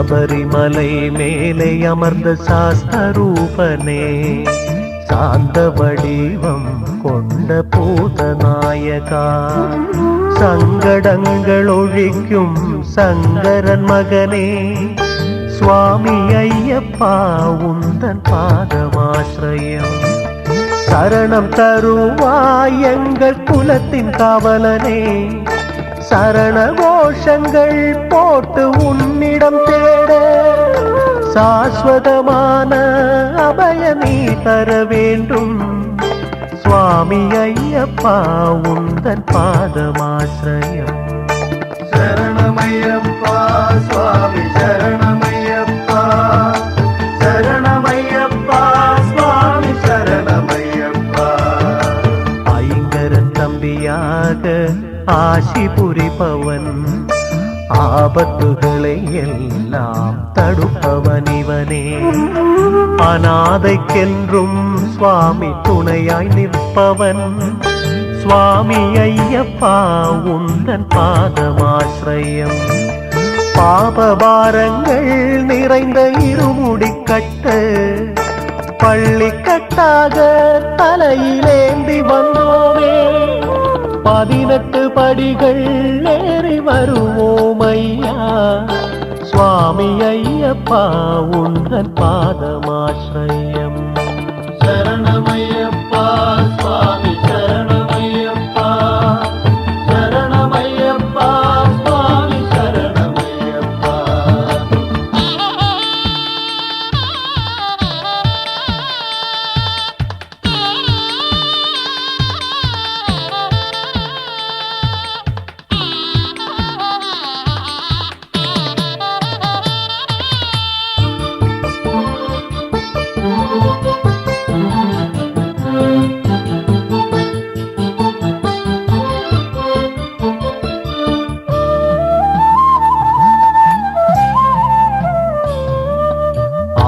சபரிமலை மேலே அமர்ந்த சாஸ்தரூபனே, சாந்த வடிவம் கொண்ட பூதநாயகா, சங்கடங்கள் ஒழிக்கும் சங்கரன் மகனே, சுவாமி ஐயப்பா உந்தன் பாதமாஸ்ரயம். சரணம் தருவாய் எங்கள் குலத்தின் காவலனே, சரண கோஷங்கள் போட்டு உன்னிடம் தேட, சாஸ்வதமான அபய நீ தர வேண்டும். சுவாமி ஐயப்பா உந்தன் பாதமாஸ்ரயம். சரணமையப்பா சுவாமி சரணமையப்பா, சரணமையப்பா சுவாமி சரணமையப்பா. ஐங்கரன் தம்பியாக ஆசி புரிபவன், ஆபத்துகளை எல்லாம் தடுப்பவன் இவனே, அநாதைக்கென்றும் சுவாமி துணையாய் நிற்பவன். சுவாமி ஐயப்பா உந்தன் பாதமாஸ்ரயம். பாபபாரங்கள் நிறைந்த இருமுடிக்கட்டு பள்ளிக்கட்டாக தலையிலேந்தி வந்தோமே, 18 படிகள் ஏறி வருவோம் ஐயா. சுவாமி ஐயப்பா உந்தன் பாதமாஸ்ரயம். சரணமையப்பா சுவாமி சரணமையப்பா, சரணமையப்பா சுவாமி சரணமையப்பா.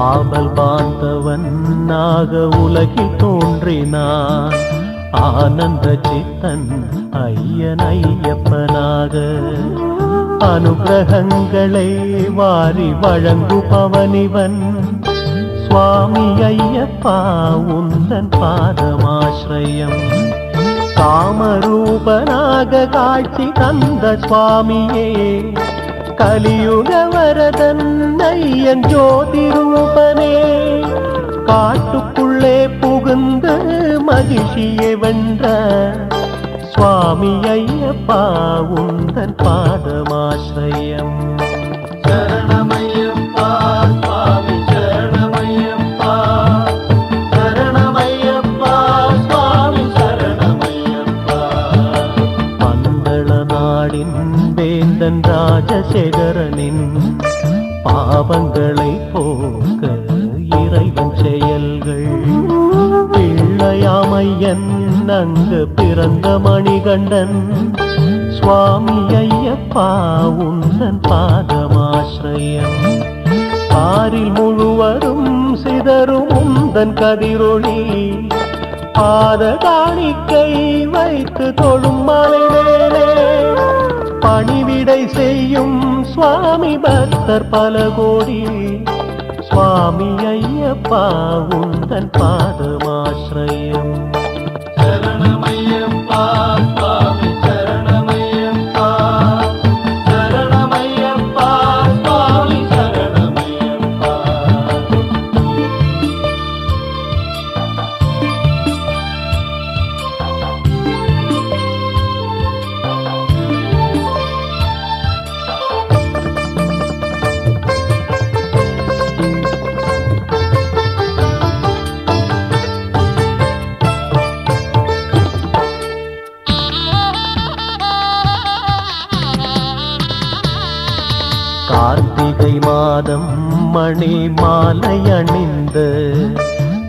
ஆவல் பாந்தவன் நாக உலகில் தோன்றினான், ஆனந்த சித்தன் ஐயன் ஐயப்பனாக, அனுகிரகங்களை வாரி வழங்குபவனிவன். சுவாமி ஐயப்பா உந்தன் பாதமாஸ்ரயம். காமரூபனாக காட்சி தந்த சுவாமியே, கலியுக வரதன் ஐயன் ஜோதி ரூபனே, காட்டுக்குள்ளே புகுந்து மகிழ்ச்சியை வென்ற சுவாமி ஐயப்பா உந்தன் பாதமாஸ்ரயம். சரணமையப்பா சுவாமி சரணமையப்பா, சரணமையப்பா சுவாமி சரணமையப்பா. பந்தள நாடின் வேந்தன் ராஜசேகரனின் பாவங்களை போக்க இறைவன் செயல்கள், பிள்ளையாமையன் அங்கு பிறந்த மணிகண்டன். சுவாமி ஐயப்பா உந்தன் பாதமாஸ்ரயம். பாரில் முழுவதும் சிதறும் உந்தன் கதிரொளி, பாத காணிக்கை வைத்து தொழும் மலை மேலே, பணிவிடை செய்யும் சுவாமி பக்தர் பல கோடி. சுவாமி ஐயப்பா உந்தன் பாதமாஸ்ரயம். சரணமையப்பா சுவாமி சரணமையப்பா, சரணமையப்பா சுவாமி சரணமையப்பா. கார்த்திகை மாதம் மணி மாலை அணிந்து,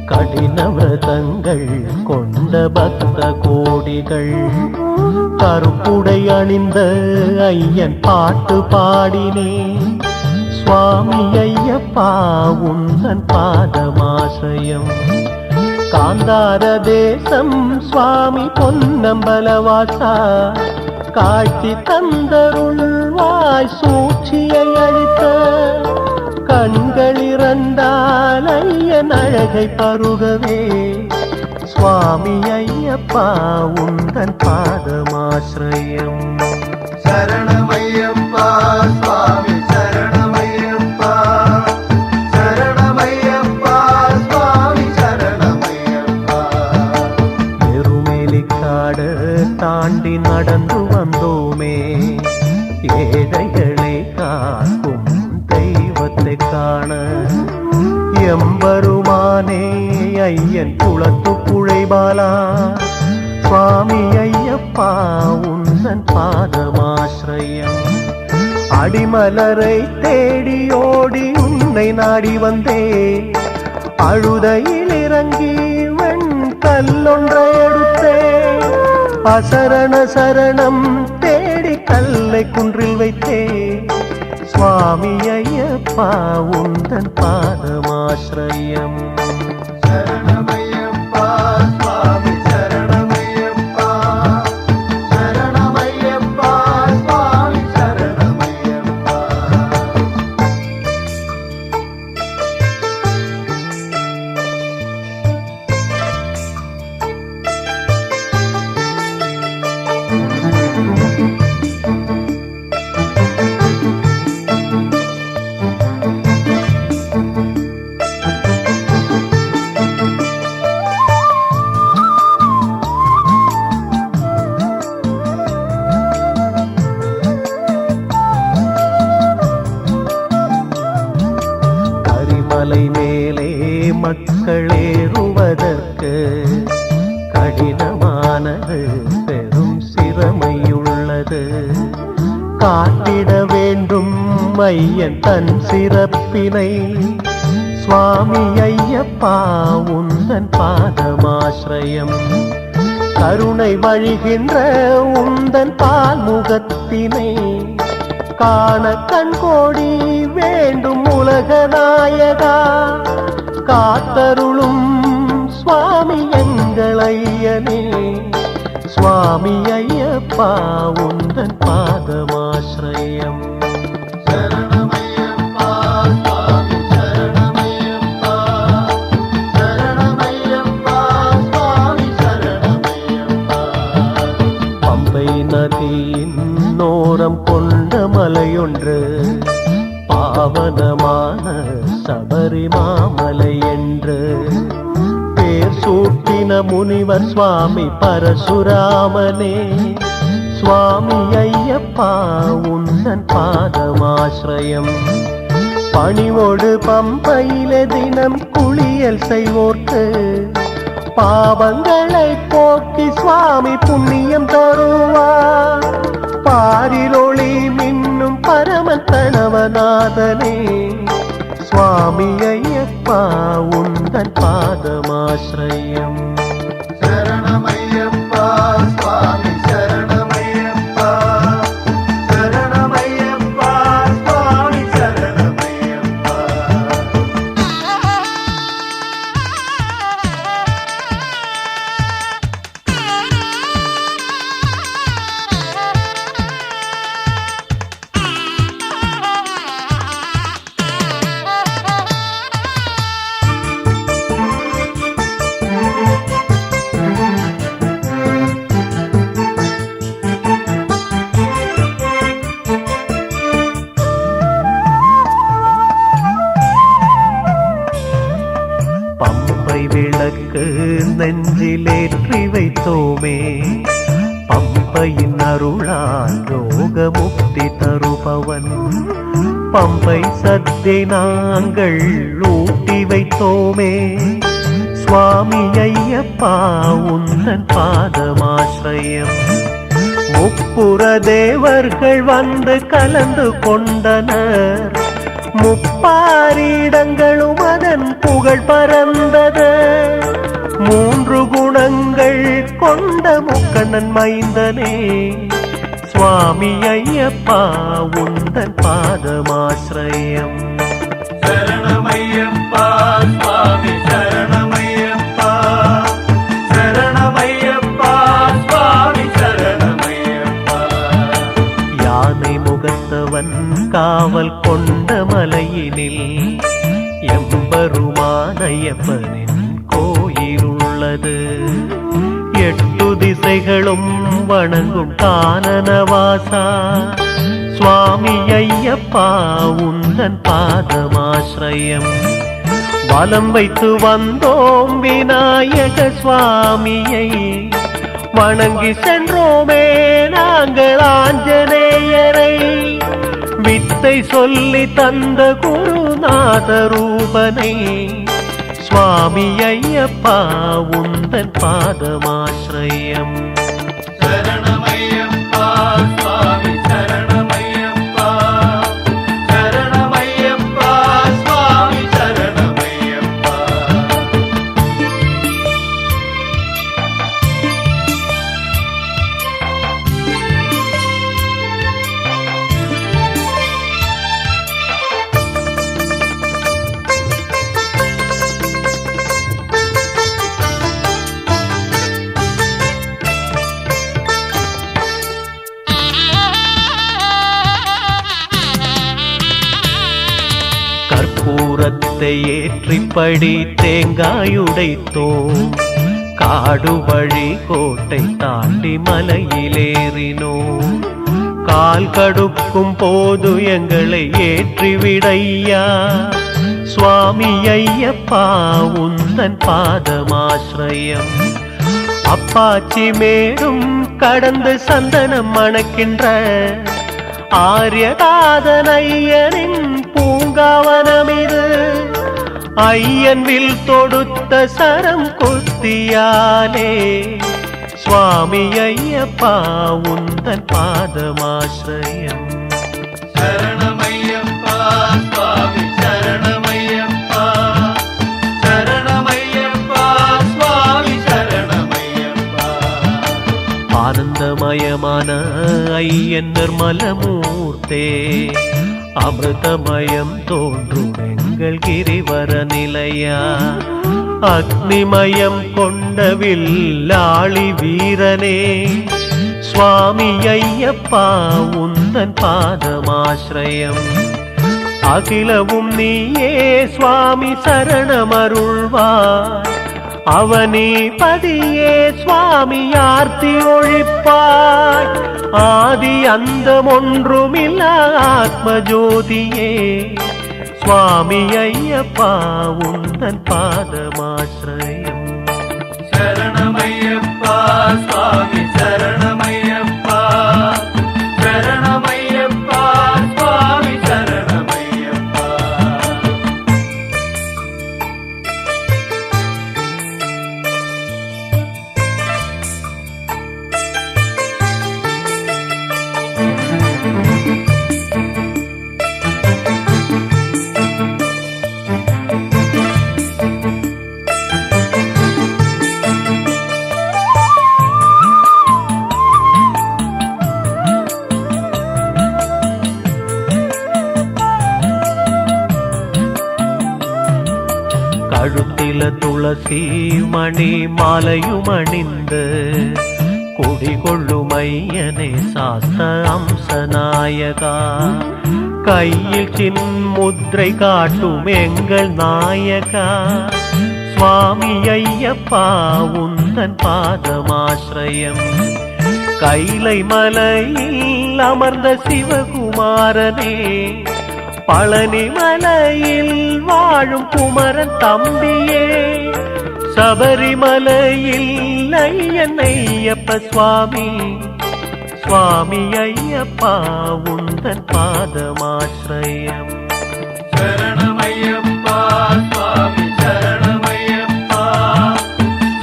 கடின விரதங்கள் கொண்ட பக்த கோடிகள், கருப்புடை அணிந்த ஐயன் பாட்டு பாடினே. சுவாமி ஐயப்பா உந்தன் பாதமாஸ்ரயம். காந்தார தேசம் சுவாமி பொன்னம்பலவாசா, காட்சி தந்தருள்வாய் சூழ்ச்சியை அழித்த என் அழகை பருகவே சுவாமி ஐயப்பா உந்தன் பாதமாஸ்ரயம். சரணமையப்பா சுவாமி சரணமையப்பா, சரணமையப்பா சுவாமி சரணமையப்பா. எருமேலிக்காடு தாண்டி நடந்து வந்தோமே, ஏழைகளை காக்கும் தெய்வத்தை காண. எம்பெருமானே ஐயன் குளத்து புழைபாலா சுவாமி ஐயப்பா உந்தன் பாதமாஸ்ரயம். அடிமலரை தேடி ஓடி உன்னை நாடி வந்தே, அழுதையில் இறங்கி வெண்கல்லொன்றை எடுத்தே. அசரண சரணம் தேடி கல்லை குன்றில் வைத்தே, சுவாமி ஐயப்பா உந்தன் பாதமாஸ்ரயம். சரணமையப்பா சுவாமி சரணமையப்பா, சரணமையப்பா சுவாமி சரணமையப்பா. கரிமலை மேலே மக்களேறுவதற்கு கடினமானது, பெரும் சிரமையுள்ளது. காட்டிட வேண்டும் ஐயன் தன் சிறப்பினை, சுவாமி ஐயப்பா உந்தன் பாதமாஸ்ரயம். கருணை வழிகின்ற உந்தன் பால்முகத்தினை காண கண்கோடி வேண்டும் உலக நாயகா. காத்தருளும் சுவாமி எங்கள் ஐயனே, சுவாமி ஐயப்பா உந்தன் பாதமாஸ்ரயம். சரணமையப்பா சுவாமி சரணமையப்பா, சரணமையப்பா சுவாமி சரணமையப்பா. பம்பை நதியின் நோரம் கொண்ட மலையொன்று, பாவனமான சபரிமாமலை என்று பேர் சூட்டின முனிவர் சுவாமி பரசுராமனே, சுவாமி ஐயப்பா உந்தன் பாதமாஸ்ரயம். பணிவோடு பம்பையிலே தினம் குளியல் செய்வோர்க்கு, பாவங்களை போக்கி சுவாமி புண்ணியம் தருவார். பாரிலொளி மின்னும் பரமன் கணவநாதனே, சுவாமி ஐயப்பா உந்தன் பாதமாஸ்ரயம். சரணமையப்பா சுவாமி சரணமையப்பா, சரணமையப்பா சுவாமி சரணமையப்பா. பம்பை விளக்கு நெஞ்சிலேற்றி வைத்தோமே, பம்பையின் அருளால் யோக முக்தி தருபவன். பம்பை சத்தை நாங்கள் ஊட்டி வைத்தோமே, சுவாமி ஐயப்பா உந்தன் பாதமாஸ்ரயம். முப்புற தேவர்கள் வந்து கலந்து கொண்டனர், முப்பாரிடங்களும் அதன் புகழ் பரந்தது. மூன்று குணங்கள் கொண்ட முக்கண்ணன் மைந்தனே, சுவாமி ஐயப்பா உந்தன் பாதமாஸ்ரயம். சரணமையப்பா சுவாமி சரணமையப்பா, சரணமையப்பா சுவாமி சரணமையப்பா. யானை முகத்தவன் காவல் கொண்ட மலையினில் எம்பெருமானையப்பனின் கோயிலுள்ளது. 8 திசைகளும் வணங்கும் கானனவாசா சுவாமி ஐயப்பா உந்தன் பாதமாஸ்ரயம். வலம் வைத்து வந்தோம் விநாயக சுவாமியை, வணங்கி சென்றோமே நாங்கள் ஆஞ்சநேயரை. வித்தை சொல்லி தந்த குருநாத ரூபனை சுவாமி ஐயப்பா உந்தன் பாதமாஸ்ரயம். சரணமையப்பா சுவாமி சரணமையப்பா, சரணமையப்பா சுவாமி சரணமையப்பா. கற்பூரத்தை ஏற்றிப்படி தேங்காயுடைத்தோம், காடு வழி கோட்டை தாண்டி மலையிலேறினோம். கால் கடுக்கும் போது எங்களை ஏற்றிவிடையா சுவாமி ஐயப்பா உந்தன் பாதமாஸ்ரயம். அப்பாச்சி மேடும் கடந்து சந்தனம் மணக்கின்ற ஆரியதாதன் ஐயனின் பூங்காவனமிது. ஐயன் வில் தொடுத்த சரம் குத்தியாலே சுவாமி ஐயப்பா உந்தன் பாதமாஸ்ரயம். சரணமையப்பா சுவாமி சரணமையப்பா, சரணமையப்பா சுவாமி சரணமையப்பா. ஆனந்தமயமான ஐயன் நிர்மலமூர்த்தே, அமிர்தமயம் தோன்றும் எங்கள் கிரிவர நிலையா. அக்னிமயம் கொண்ட வில்லாளி வீரனே சுவாமி ஐயப்பா உந்தன் பாதமாஸ்ரயம். அகிலவும் நீயே சுவாமி சரணமருள்வாய், அவனிபதியே சுவாமி ஆர்த்தி ஒழிப்பாய். ஆதி அந்தம் ஒன்றுமில்ல ஆத்மஜோதியே சுவாமி ஐயப்பா உந்தன் பாதமாஸ்ரயம். சரணமையப்பா சுவாமி சரணமையப்பா, சரணமையப்பா சுவாமி சரணமையப்பா. கழுத்தில துளசி மணி மாலையும் அணிந்து குடிகொள்ளும் ஐயனே சாஸ்த அம்சநாயகா. கையில் சின்முத்ரை காட்டும் எங்கள் நாயகா சுவாமி ஐயப்பா உந்தன் பாதமாஸ்ரயம். கைலை மலையில் அமர்ந்த சிவகுமாரனே, பழனி மலையில் வாழும் குமரன் தம்பியே, சபரிமலையில் ஐயன் ஐயப்ப சுவாமி. சுவாமி ஐயப்பா உந்தன் பாதமாஸ்ரயம். சரணமையப்பா சுவாமி சரணமையப்பா,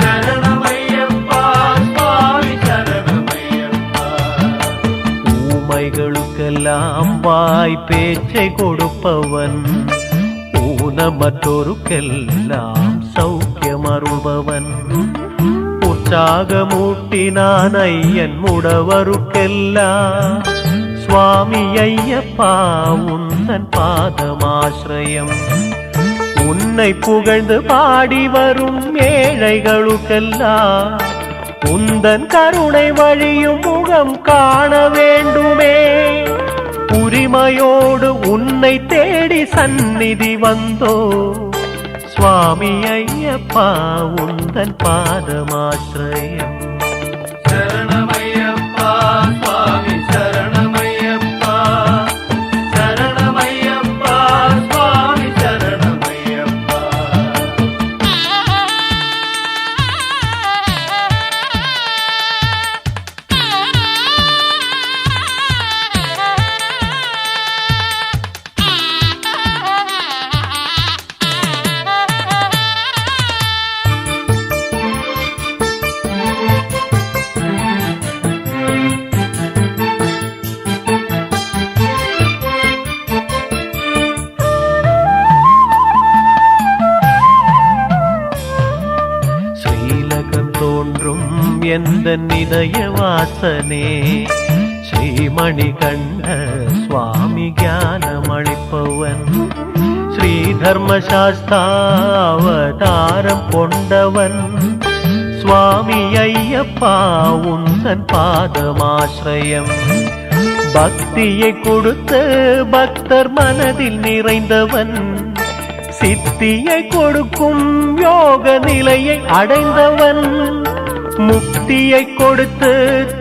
சரணமையப்பா சுவாமி சரணமையப்பா. ஊமைகளுக்கெல்லாம் வாய் பேச்சை கொடுப்பவன், ஊனமற்றோருக்கெல்லாம் சௌக்கியம் அருள்பவன். உற்சாகமூட்டினான் ஐயன் முடவருக்கெல்லாம் சுவாமி ஐயப்பா உந்தன் பாதமாஸ்ரயம். உன்னை புகழ்ந்து பாடி வரும் ஏழைகளுக்கெல்லாம் உந்தன் கருணை வழியும் முகம் காண வேண்டுமே. உரிமையோடு உன்னை தேடி சந்நிதி வந்தோ சுவாமி ஐயப்பா உந்தன் பாதமாஸ்ரயம். சரணமையப்பா சுவாமி சரணமையப்பா, சரணமையப்பா சுவாமி சரணமையப்பா. தோன்றும் எந்த இதய வாசனே ஸ்ரீமணி கண்ட சுவாமி ஞானமளிப்பவன், ஸ்ரீ தர்மசாஸ்தாவதாரம் கொண்டவன் சுவாமி ஐயப்பா உந்தன் பாதமாஸ்ரயம். பக்தியை கொடுத்து பக்தர் மனதில் நிறைந்தவன், சித்தியை கொடுக்கும் யோக நிலையை அடைந்தவன், முக்தியை கொடுத்து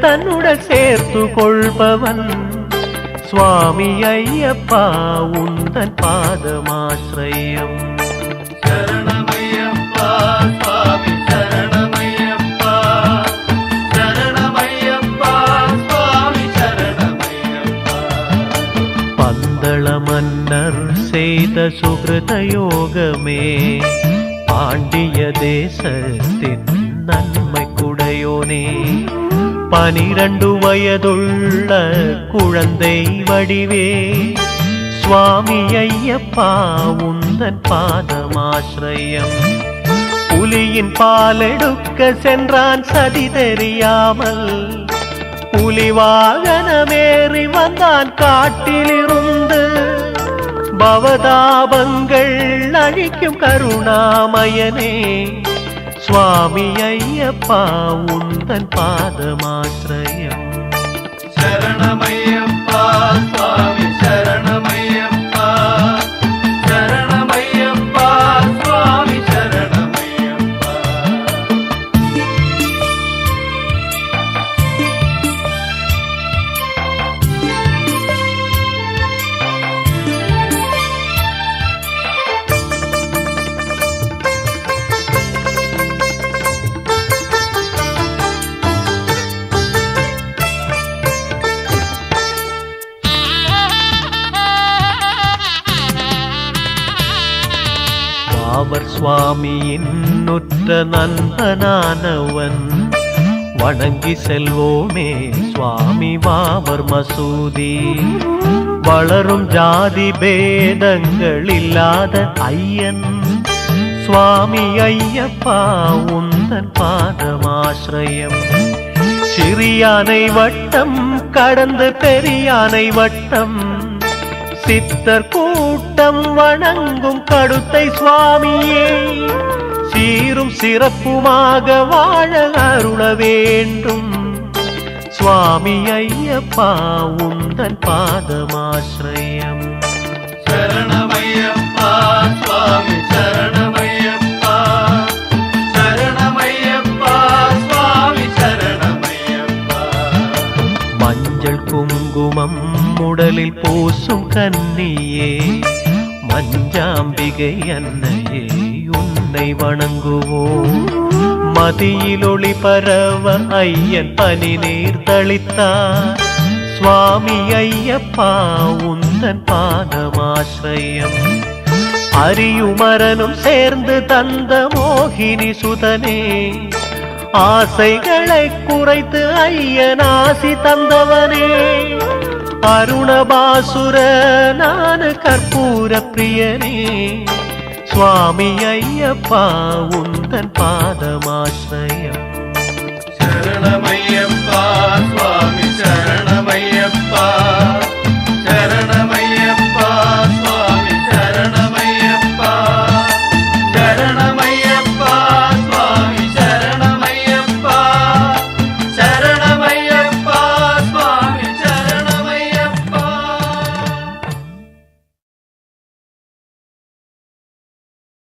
தன்னுடன் சேர்த்து கொள்பவன் சுவாமி ஐயப்பா உந்தன் பாதமாஸ்ரயம். சரணமையப்பா சுவாமி சரணமையப்பா, சரணமையப்பா சுவாமி சரணமையப்பா. பந்தள மன்னர் செய்த சுகிருத யோகமே பாண்டிய தேசத்தின் நன்மை குடையோனே, 12 வயதுள்ள குழந்தை வடிவே சுவாமி ஐயப்பா உந்தன் பாதமாஸ்ரயம். புலியின் பாலெடுக்க சென்றான் சதி தெரியாமல், புலி வாகனமேறி வந்தான் காட்டிலிருந்து, பவதாபங்கள் அழிக்கும் கருணாமயனே சுவாமி ஐயப்பா உந்தன் பாதமாஸ்ரயம். சரணமையப்பா சுவாமி சரணமையப்பா, சரணமையப்பா சுவாமி சரணமையப்பா. அவர் சுவாமியின் நுற்ற நண்பனானவன், வணங்கி செல்வோமே சுவாமி வாவர் மசூதி. வளரும் ஜாதி பேதங்கள் இல்லாத ஐயன் சுவாமி ஐயப்பா உந்தன் பாதமாஸ்ரயம். சிறியானை வட்டம் கடந்து பெரியானை வட்டம், சித்தர் கூட்டம் வணங்கும் கடுத்தை சுவாமியே, சீரும் சிறப்புமாக வாழ அருள வேண்டும் சுவாமி ஐயப்பா உந்தன் பாதமாஸ்ரயம். சரணமையப்பா சுவாமி சரணமையப்பா, சரணமையப்பா சுவாமி சரணமையப்பா. மஞ்சள் குங்குமம் உடலில் பூசும் கன்னியே, மஞ்சாம்பிகை அன்னையே உன்னை வணங்குவோம். மதியில் ஒளி பரவ ஐயன் பனி நீர் தளித்தார் சுவாமி ஐயப்பா உந்தன் பாதமாஸ்ரயம். அரியுமரனும் சேர்ந்து தந்த மோகினி சுதனே, ஆசைகளை குறைத்து ஐயன் ஆசி தந்தவனே, அருணபாசுர நான கற்பூர பிரியனே சுவாமி ஐயப்பா உந்தன் பாதமாஸ்ரயம்.